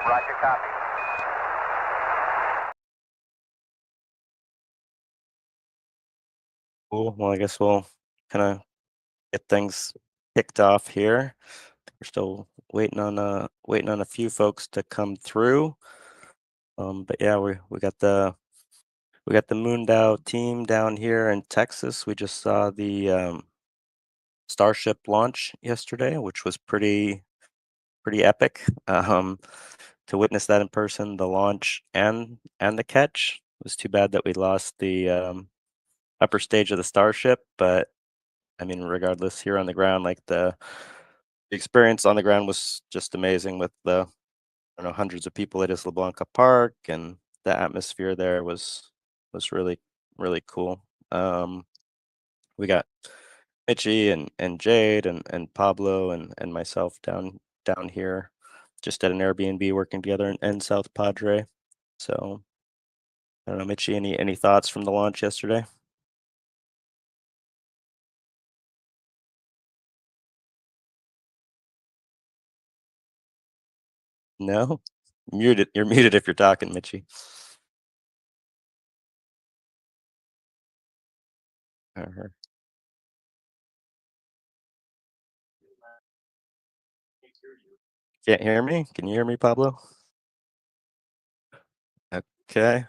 Roger, copy. Cool. Well, I guess we'll kind of get things kicked off here. We're still waiting on a few folks to come through. But yeah, we got the MoonDAO team down here in Texas. We just saw the Starship launch yesterday, which was pretty epic. To witness that in person, the launch and the catch. It was too bad that we lost the upper stage of the Starship, but I mean, regardless, here on the ground, like the experience on the ground was just amazing with the, I don't know, hundreds of people at Isla Blanca Park, and the atmosphere there was really cool. We got Mitchie and Jade and Pablo and myself down here, just at an Airbnb working together in South Padre. So I don't know, Mitchie, any thoughts from the launch yesterday? No? Muted. You're muted if you're talking, Mitchie. Uh-huh. Can't hear me? Can you hear me, Pablo? Okay.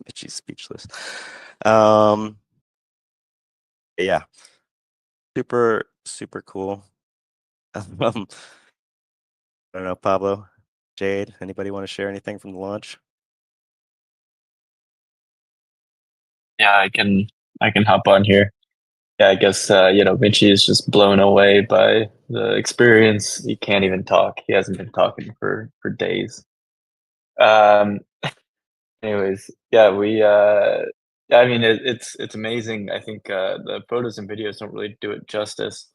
Mitchie's speechless. Um, yeah, super cool. I don't know, Pablo, Jade, anybody want to share anything from the launch? Yeah, I can hop on here. Yeah, I guess Vinci is just blown away by the experience. He can't even talk. He hasn't been talking for days. Um, anyways, yeah, yeah, I mean it's amazing. I think the photos and videos don't really do it justice.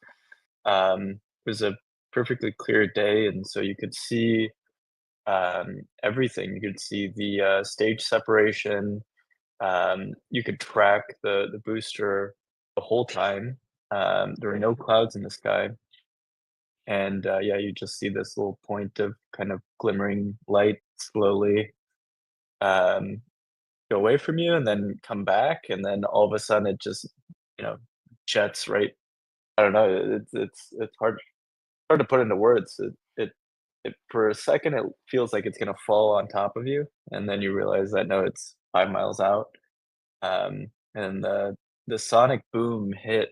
It was a perfectly clear day, and so you could see everything. You could see the stage separation. You could track the booster the whole time. There were no clouds in the sky, and yeah, you just see this little point of kind of glimmering light slowly um, go away from you, and then come back, and then all of a sudden it just you know jets right. I don't know. It's hard to put into words. It for a second it feels like it's gonna fall on top of you, and then you realize that no, it's 5 miles out. And the sonic boom hit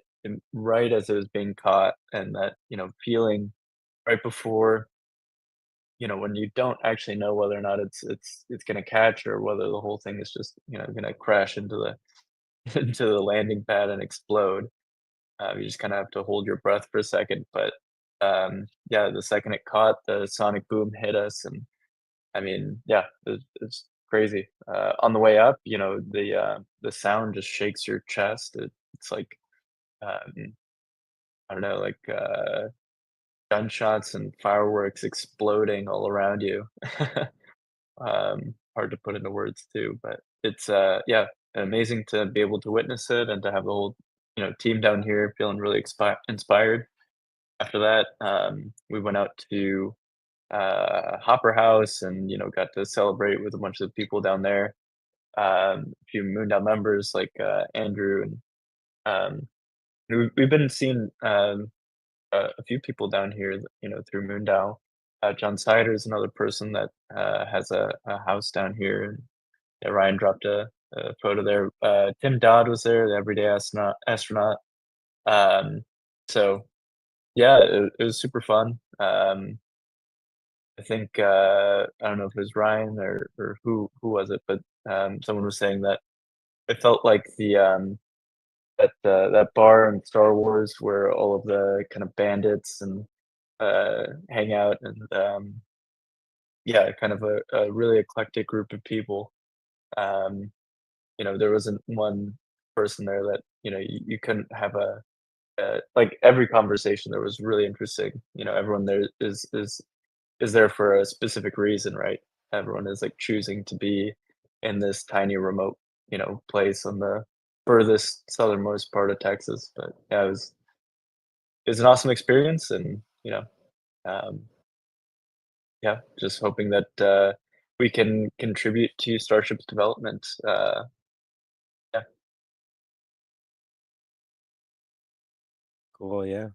right as it was being caught, and that feeling right before when you don't actually know whether or not it's going to catch or whether the whole thing is just going to crash into the into the landing pad and explode. You just kind of have to hold your breath for a second, but yeah, the second it caught, the sonic boom hit us, and I mean, yeah, it's crazy. On the way up, the sound just shakes your chest. It's like um, I don't know, like gunshots and fireworks exploding all around you. Hard to put into words too, but it's yeah, amazing to be able to witness it and to have the whole team down here feeling really inspired. After that, we went out to Hopper House and got to celebrate with a bunch of people down there. A few MoonDAO members like Andrew and um, we've been seeing a few people down here, through MoonDAO. John Sider is another person that has a house down here. And yeah, Ryan dropped a photo there. Tim Dodd was there, the everyday astronaut. Um, so yeah, it was super fun. I think I don't know if it was Ryan or who was it, but someone was saying that it felt like the that bar in Star Wars where all of the kind of bandits and hang out, and yeah, kind of a really eclectic group of people. Um, there wasn't one person there that you couldn't have like every conversation there was really interesting. Everyone there is there for a specific reason, right? Everyone is like choosing to be in this tiny remote, place on the furthest southernmost part of Texas. But yeah, it was an awesome experience, and um, yeah, just hoping that we can contribute to Starship's development. Yeah. Cool. Yeah.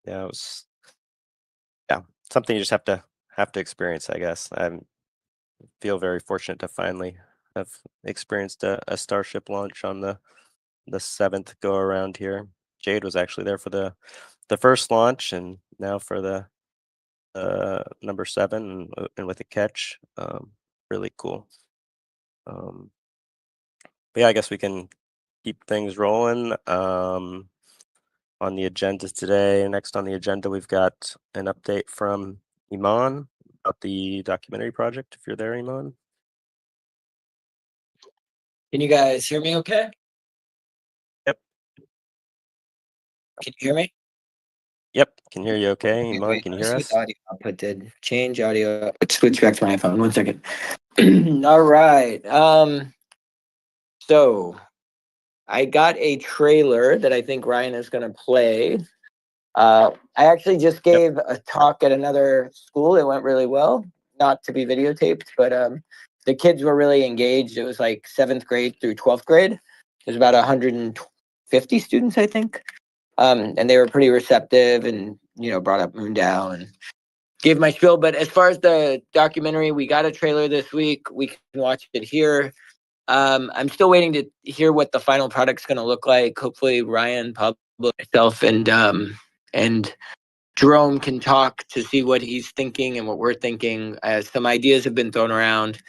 Yeah. It was, yeah, something you just have to experience, I guess. I feel very fortunate to finally have experienced a Starship launch on the seventh go around here. Jade was actually there for the first launch, and now for the number seven, and with a catch. Really cool. Um, but yeah, I guess we can keep things rolling. On the agenda today, next on the agenda, we've got an update from Eiman about the documentary project. If you're there, Eiman. Can you guys hear me okay? Yep. Can you hear me? Yep. Can hear you okay. Okay, Eiman, wait, can you let me hear see what us? the audio output did. Change audio. Let's switch back to my iPhone. 1 second. All right. So I got a trailer that I think Ryan is gonna play. I actually just Yep. gave a talk at another school. It went really well. Not to be videotaped, but the kids were really engaged. It was like 7th grade through 12th grade. There's about 150 students, I think. And they were pretty receptive, and brought up MoonDAO and gave my spiel. But as far as the documentary, we got a trailer this week. We can watch it here. I'm still waiting to hear what the final product's going to look like. Hopefully, Ryan, Pablo, myself, and Jerome can talk to see what he's thinking and what we're thinking. Some ideas have been thrown around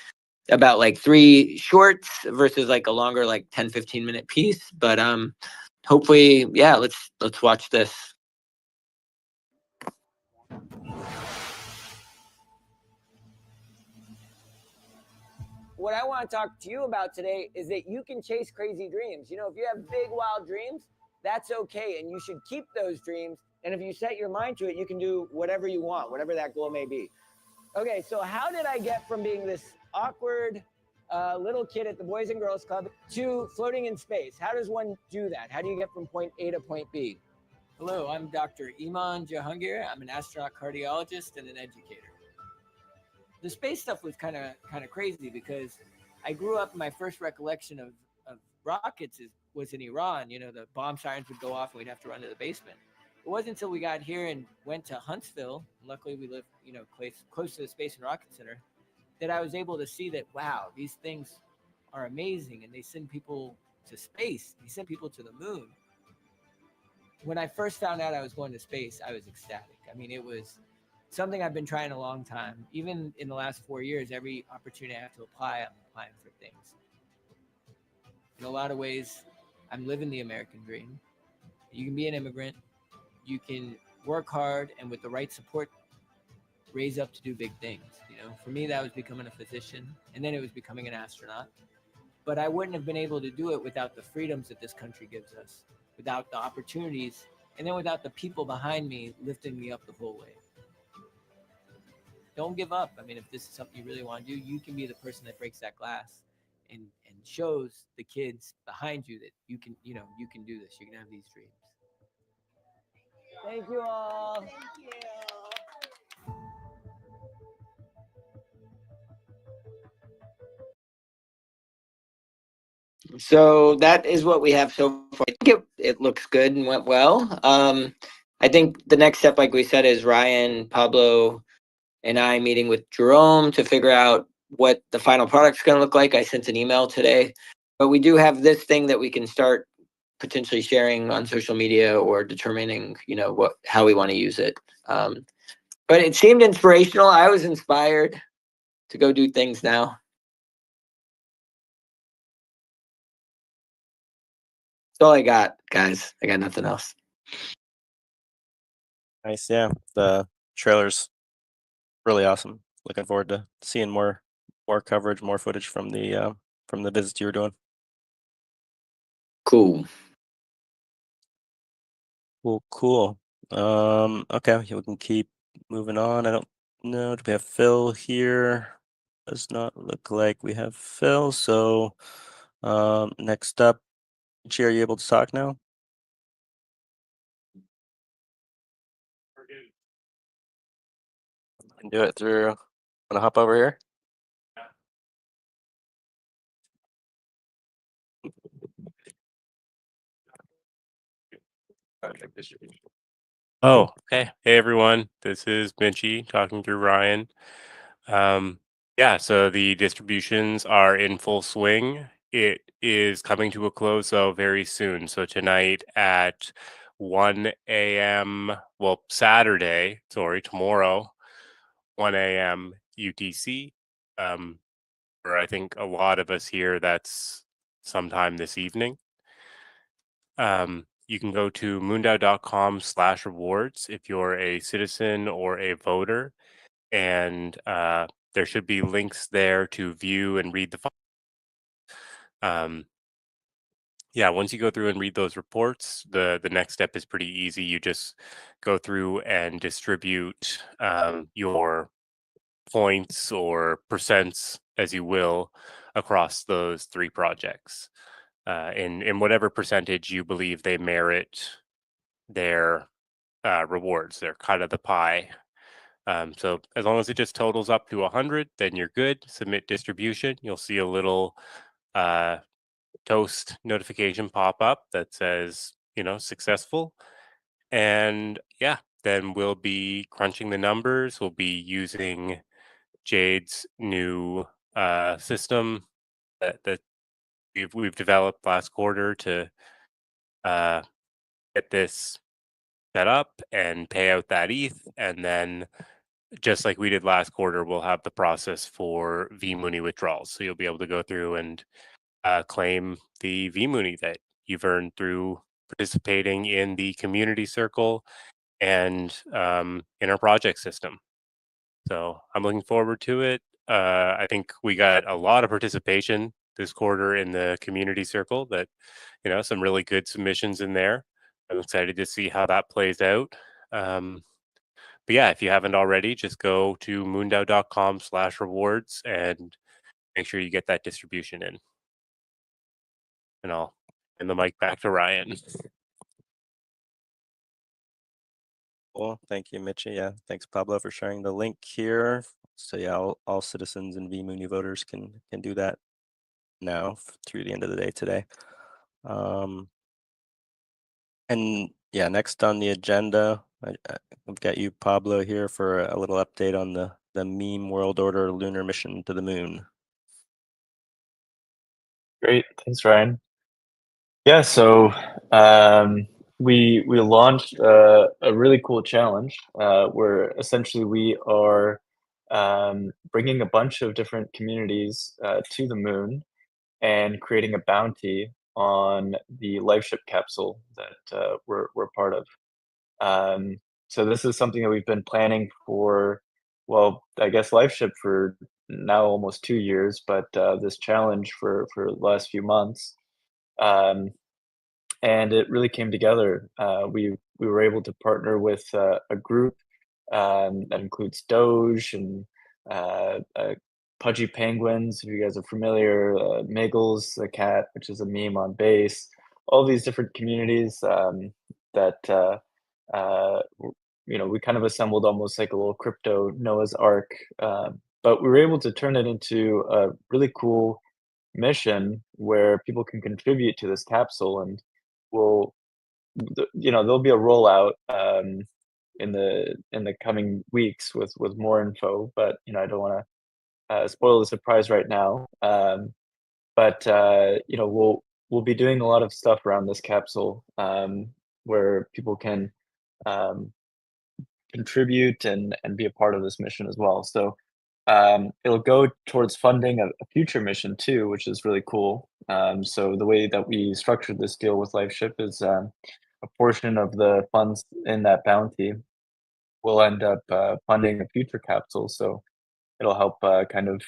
about like 3 shorts versus like a longer, like 10-15 minute piece. But hopefully, yeah, let's watch this. What I want to talk to you about today is that you can chase crazy dreams. If you have big, wild dreams, that's okay. And you should keep those dreams. And if you set your mind to it, you can do whatever you want, whatever that goal may be. Okay, so how did I get from being this awkward little kid at the Boys and Girls Club to floating in space? How does one do that? How do you get from point A to point B? Hello, I'm Dr. Eiman Jahangir. I'm an astronaut cardiologist and an educator. The space stuff was kind of crazy because I grew up. My first recollection of rockets was in Iran. The bomb sirens would go off and we'd have to run to the basement. It wasn't until we got here and went to Huntsville. Luckily, we live close to the Space and Rocket Center, that I was able to see that, wow, these things are amazing, and they send people to space. They send people to the moon. When I first found out I was going to space, I was ecstatic. I mean, it was something I've been trying a long time. Even in the last 4 years, every opportunity I have to apply, I'm applying for things. In a lot of ways, I'm living the American dream. You can be an immigrant. You can work hard, and with the right support, raise up to do big things. For me, that was becoming a physician, and then it was becoming an astronaut. But I wouldn't have been able to do it without the freedoms that this country gives us, without the opportunities, and then without the people behind me lifting me up the whole way. Don't give up. I mean, if this is something you really want to do, you can be the person that breaks that glass and shows the kids behind you that you can do this. You can have these dreams. Thank you all. Thank you. So that is what we have so far. I think it looks good and went well. I think the next step, like we said, is Ryan, Pablo, and I meeting with Jerome to figure out what the final product's going to look like. I sent an email today, but we do have this thing that we can start potentially sharing on social media or determining, how we want to use it. But it seemed inspirational. I was inspired to go do things now. That's all I got, guys. I got nothing else. Nice. Yeah. The trailer's really awesome. Looking forward to seeing more coverage, more footage from the visits you were doing. Cool. Cool. Okay, we can keep moving on. I don't know. Do we have Phil here? Does not look like we have Phil. So, next up, Chi, are you able to talk now? Can do it through Want to hop over here? Project distribution. Oh, okay. Hey everyone, this is Benchy talking through Ryan. Yeah, so the distributions are in full swing. It is coming to a close though very soon. So tonight at 1 a.m. Well, tomorrow, 1 a.m. UTC. For I think a lot of us here, that's sometime this evening. You can go to moondao.com/rewards if you're a citizen or a voter, and there should be links there to view and read the. Yeah, once you go through and read those reports, the next step is pretty easy. You just go through and distribute your points or percents as you will across those 3 projects in whatever percentage you believe they merit their rewards. They're cut of the pie. So as long as it just totals up to 100, then you're good. Submit distribution. You'll see a little toast notification pop up that says, successful. And yeah, then we'll be crunching the numbers. We'll be using Jade's new system that we've developed last quarter to get this set up and pay out that ETH, and then just like we did last quarter, we'll have the process for vMooney withdrawals. So you'll be able to go through and claim the vMooney that you've earned through participating in the community circle and in our project system. So I'm looking forward to it. I think we got a lot of participation this quarter in the community circle. That some really good submissions in there. I'm excited to see how that plays out. But yeah, if you haven't already, just go to moondao.com/rewards and make sure you get that distribution in. And I'll hand the mic back to Ryan. Cool. Thank you, Mitchie. Yeah, thanks, Pablo, for sharing the link here. So yeah, all citizens and vMooney voters can do that now through the end of the day today. And yeah, next on the agenda, I've got you, Pablo, here for a little update on the meme world order lunar mission to the moon. Great, thanks, Ryan. Yeah, so we launched a really cool challenge where essentially we are bringing a bunch of different communities to the moon and creating a bounty on the LifeShip capsule that we're part of. So this is something that we've been planning for, well, I guess LifeShip for now almost 2 years, but this challenge for the last few months. And it really came together. We were able to partner with a group that includes Doge and Pudgy Penguins, if you guys are familiar, Miggles the cat, which is a meme on base, all these different communities that we kind of assembled almost like a little crypto Noah's Ark, but we were able to turn it into a really cool mission where people can contribute to this capsule, and there'll be a rollout in the coming weeks with more info, but I don't want to spoil the surprise right now. But we'll be doing a lot of stuff around this capsule where people can contribute and be a part of this mission as well. So it'll go towards funding a future mission too, which is really cool. So the way that we structured this deal with LifeShip is a portion of the funds in that bounty will end up funding a future capsule. So it'll help kind of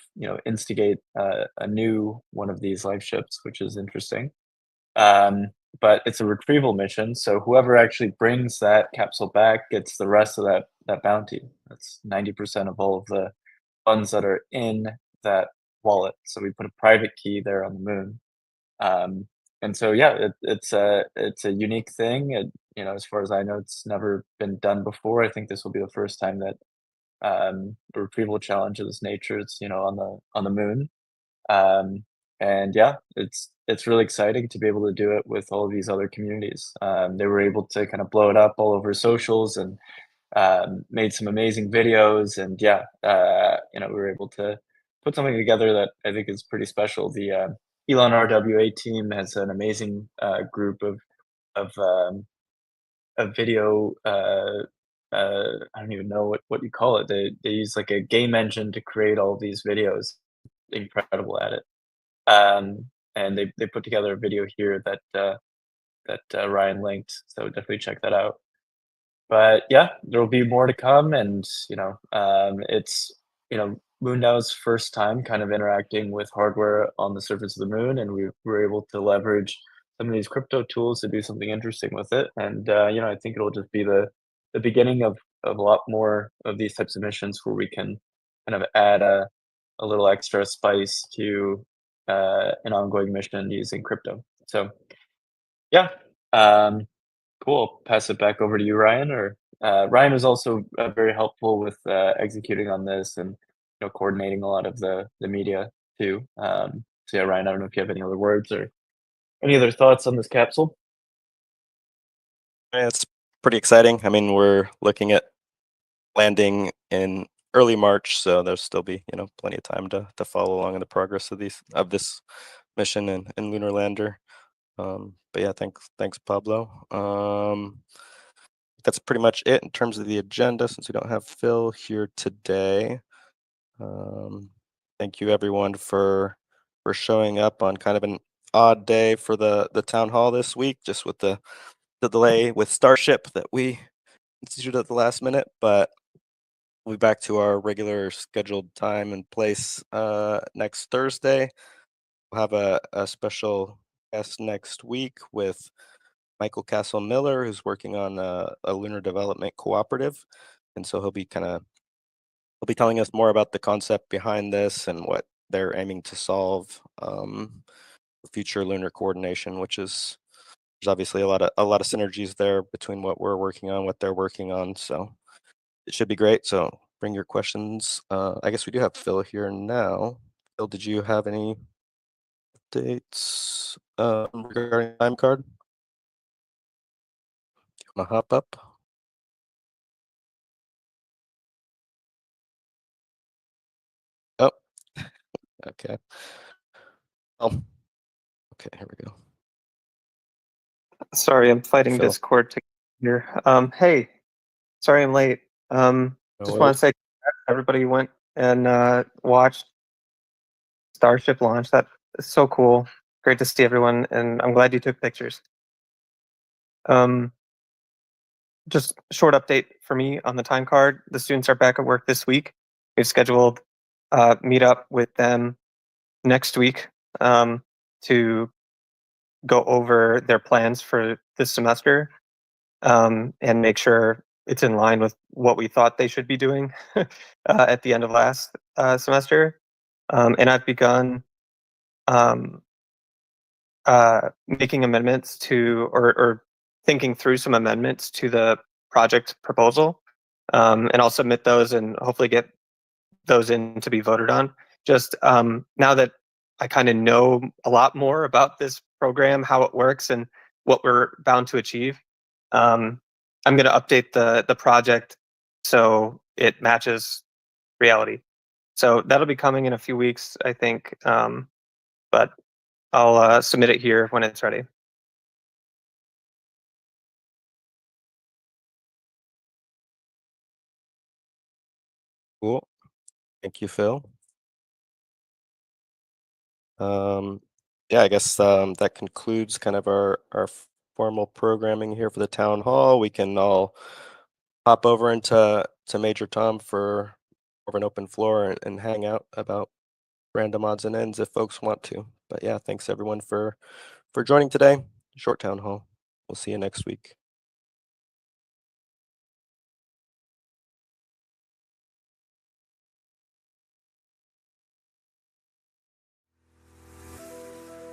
instigate a new one of these LifeShips, which is interesting. But it's a retrieval mission, so whoever actually brings that capsule back gets the rest of that bounty. That's 90% of all of the funds that are in that wallet. So we put a private key there on the moon. And so yeah, it's a unique thing. As far as I know, it's never been done before. I think this will be the first time that a retrieval challenge of this nature. It's, you know, on the moon. And yeah, it's really exciting to be able to do it with all of these other communities. They were able to kind of blow it up all over socials and made some amazing videos. And yeah, you know, we were able to put something together that I think is pretty special. The Elon RWA team has an amazing group of video. I don't even know what you call it. They use like a game engine to create all of these videos. Incredible at it. And they put together a video here that Ryan linked, so definitely check that out. But yeah, there will be more to come, and you know, it's, you know, MoonDAO's first time kind of interacting with hardware on the surface of the moon, and we were able to leverage some of these crypto tools to do something interesting with it. And you know, I think it'll just be the beginning of a lot more of these types of missions where we can kind of add a little extra spice to an ongoing mission using crypto. So yeah, cool. Pass it back over to you, Ryan. Or Ryan was also very helpful with executing on this and, you know, coordinating a lot of the media too. So yeah, Ryan, I don't know if you have any other words or any other thoughts on this capsule. Yeah, it's pretty exciting. I mean, we're looking at landing in early March, so there'll still be, you know, plenty of time to follow along in the progress of this mission and Lunar Lander. But yeah, thanks Pablo. That's pretty much it in terms of the agenda, since we don't have Phil here today. Thank you everyone for showing up on kind of an odd day for the town hall this week, just with the delay with Starship that we instituted at the last minute. But we'll be back to our regular scheduled time and place next Thursday. We'll have a special guest next week with Michael Castle Miller, who's working on a lunar development cooperative, and so he'll be telling us more about the concept behind this and what they're aiming to solve for future lunar coordination, which is, there's obviously a lot of synergies there between what we're working on, what they're working on. So it should be great. So bring your questions. I guess we do have Phil here now. Phil, did you have any updates regarding time card? You want to hop up? Oh, okay. Oh, okay, here we go. Sorry, I'm fighting Phil. Discord to here. Hey, sorry I'm late. Just want to say everybody went and watched Starship launch. That is so cool. Great to see everyone, and I'm glad you took pictures. Just a short update for me on the time card. The students are back at work this week. We've scheduled a meetup with them next week to go over their plans for this semester and make sure it's in line with what we thought they should be doing at the end of last semester. And I've begun making amendments to, or thinking through some amendments to the project proposal. And I'll submit those and hopefully get those in to be voted on. Just now that I kind of know a lot more about this program, how it works, and what we're bound to achieve, I'm going to update the project so it matches reality. So that'll be coming in a few weeks, I think. But I'll submit it here when it's ready. Cool. Thank you, Phil. Yeah, I guess that concludes kind of our formal programming here for the town hall. We can all hop over into Major Tom for more of an open floor and hang out about random odds and ends if folks want to. But yeah, thanks everyone for joining today. Short town hall. We'll see you next week.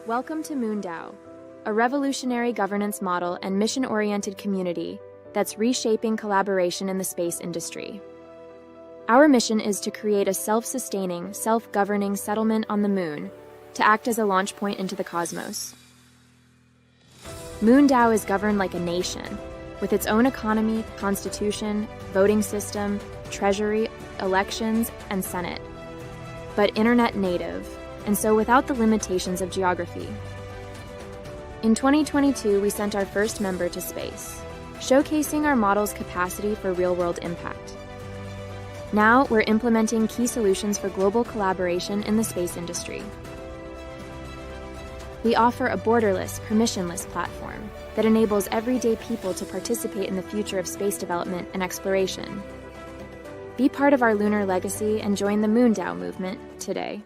Welcome to MoonDAO, a revolutionary governance model and mission-oriented community that's reshaping collaboration in the space industry. Our mission is to create a self-sustaining, self-governing settlement on the Moon to act as a launch point into the cosmos. MoonDAO is governed like a nation, with its own economy, constitution, voting system, treasury, elections, and senate. But internet native, and so without the limitations of geography. In 2022, we sent our first member to space, showcasing our model's capacity for real-world impact. Now, we're implementing key solutions for global collaboration in the space industry. We offer a borderless, permissionless platform that enables everyday people to participate in the future of space development and exploration. Be part of our lunar legacy and join the MoonDAO movement today.